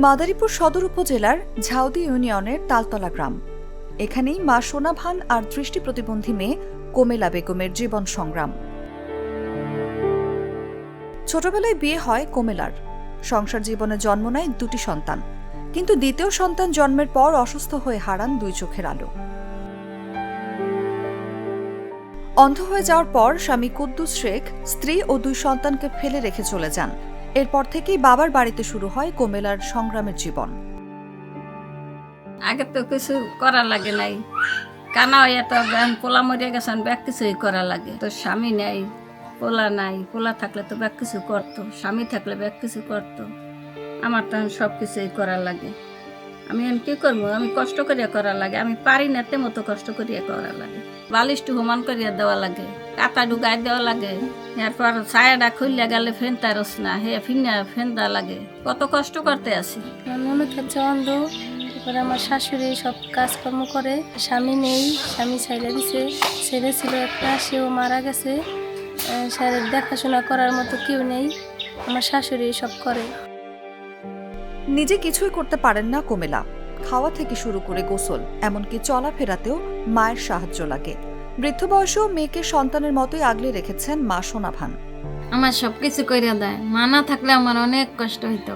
মাদারীপুর সদর উপজেলার ঝাউদি ইউনিয়নের তালতলা গ্রাম। এখানেই মা সোনাভান আর দৃষ্টি প্রতিবন্ধী মেয়ে কোমেলা বেগমের জীবন সংগ্রাম। ছোটবেলায় বিয়ে হয় কোমেলার। সংসার জীবনে জন্ম নেয় দুটি সন্তান, কিন্তু দ্বিতীয় সন্তান জন্মের পর অসুস্থ হয়ে হারান দুই চোখের আলো। অন্ধ হয়ে যাওয়ার পর স্বামী কুদ্দুস শেখ স্ত্রী ও দুই সন্তানকে ফেলে রেখে চলে যান। এরপর থেকেই বাবার বাড়িতে শুরু হয় কোমেলার সংগ্রামের জীবন। আগে তো কিছু করা লাগে নাই, কানা হইয়া তো পোলা মরিয়া গেছেন, ব্যাগ কিছুই করা লাগে। তো স্বামী নাই, পোলা নাই, পোলা থাকলে তো ব্যাগ কিছু করতো, স্বামী থাকলে ব্যাগ কিছু করতো। আমার তখন সব কিছুই করা লাগে। আমি এখন কি করবো, আমি কষ্ট করিয়া করা লাগে, আমি পারি না তে মতো কষ্ট করিয়া করা লাগে। বালিশটু হুমান করিয়া দেওয়া লাগে, কাতা ঢুকাই দেওয়া লাগে, এরপর ছায়াটা খুললে গেলে ফেনতা রস না হে ফিনা ফেনদা লাগে। কত কষ্ট করতে আছি। ননদ হচ্ছে অন্ধ, তারপরে আমার শাশুড়ি সব কাজকর্ম করে। স্বামী নেই, স্বামী ছেড়ে দিছে, ছেলে ছিল একটা, সেও মারা গেছে। স্যারের দেখাশোনা করার মতো কেউ নেই, আমার শাশুড়ি সব করে। নিজে কিছুই করতে পারেন না কোমেলা। খাওয়া থেকে শুরু করে গোসল, এমনকি চলাফেরাতেও মায়ের সাহায্য লাগে। বৃদ্ধ বয়সেও মেয়েকে সন্তানের মতোই আগলে রেখেছেন মা সোনাভান। আমার সব কিছু করে দেয়, মা না থাকলে আমার অনেক কষ্ট হইতো।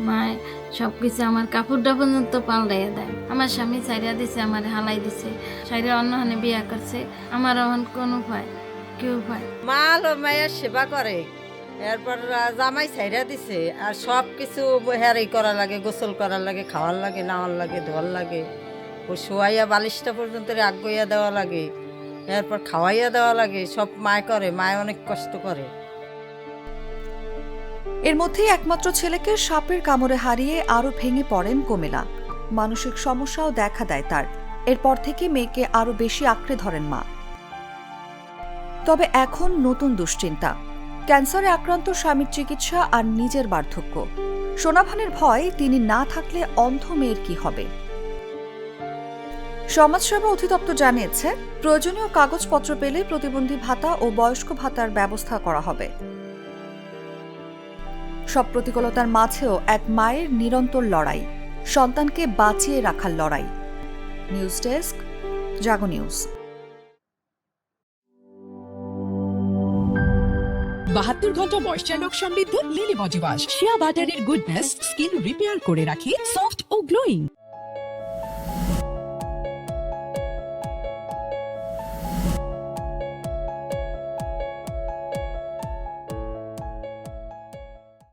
মা সব কিছু, আমার কাপড়টা পর্যন্ত পাল্টাইয়া দেয়। আমার স্বামী ছাইড়া দিছে, আমার হালাই দিছে, ছাইড়া অন্য হানে বিয়া করছে। আমার এখন কোন উপায়, কি উপায়? মা হলো মায়ের সেবা করে, এরপর জামাই ছাইড়া দিছে, আর সব কিছু হেরাই করা লাগে, গোসল করার লাগে, খাওয়ার লাগে, নাওয়ার লাগে, ধোয়ার লাগে, ও শোয়াইয়া বালিশটা পর্যন্ত আগুইয়া দেওয়া লাগে, এরপর খাওয়াইয়া দেওয়া লাগে, সব মায় করে। মায় অনেক কষ্ট করে। এর মধ্যেই একমাত্র ছেলেকে সাপের কামড়ে হারিয়ে আরো ভেঙে পড়েন কোমেলা। মানসিক সমস্যাও দেখা দেয় তার। এরপর থেকে মেয়েকে আরো বেশি আঁকড়ে ধরেন মা। তবে এখন নতুন দুশ্চিন্তা, ক্যান্সারে আক্রান্ত স্বামীর চিকিৎসা আর নিজের বার্ধক্য। সোনাভানের ভয়, তিনি না থাকলে অন্ধ মেয়ের কি হবে। সমাজসেবা অধিদপ্তর জানিয়েছে, প্রয়োজনীয় কাগজপত্র পেলে প্রতিবন্ধী ভাতা ও বয়স্ক ভাতার ব্যবস্থা করা হবে। সব প্রতিকূলতার মাঝেও এক মায়ের নিরন্তর লড়াই, সন্তানকে বাঁচিয়ে রাখার লড়াই। নিউজ ডেস্ক, জাগো নিউজ। 72 ঘন্টা ময়েশ্চার লক সমৃদ্ধ লিলি বডি ওয়াশ, শিয়া বাটারের গুডনেস স্কিন রিপেয়ার করে রাখে সফট ও গ্লোয়িং।